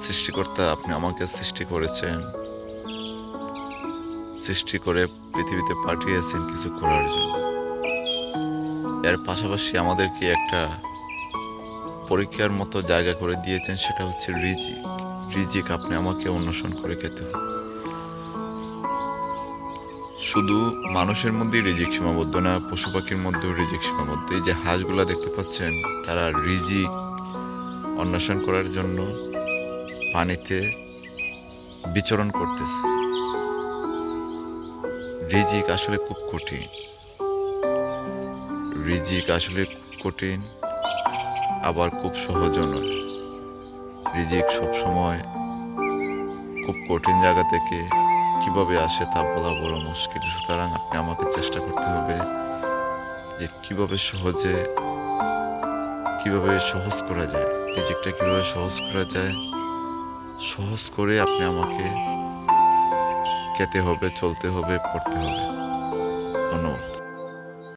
সৃষ্টিকর্তা আপনি আমাকে সৃষ্টি করেছেন। সৃষ্টি করে পৃথিবীতে পাঠিয়েছেন কিছু করার জন্য। এর পাশাপাশি আমাদেরকে একটা পরীক্ষার মতো জায়গা করে দিয়েছেন, সেটা হচ্ছে রিজিক। রিজিক আপনি আমাকে অন্বেষণ করে খেতে হবে। শুধু মানুষের মধ্যেই রিজিক সীমাবদ্ধ না, পশু পাখির মধ্যেও রিজিক সীমাবদ্ধ। এই যে হাঁসগুলা দেখতে পাচ্ছেন, তারা রিজিক অন্বেষণ করার জন্য পানিতে বিচরণ করতেছে। রিজিক আসলে খুব কঠিন। রিজিক আসলে খুব কঠিন, আবার খুব সহজও নয়। রিজিক সবসময় খুব কঠিন জায়গা থেকে কিভাবে আসে তা বলা বড় মুশকিল। সুতরাং আপনি আমাকে চেষ্টা করতে হবে যে কিভাবে সহজ করা যায়, রিজিকটা কিভাবে সহজ করা যায়, সহজ করে আপনি আমাকে খেতে হবে, চলতে হবে, পড়তে হবে। ধন্যবাদ।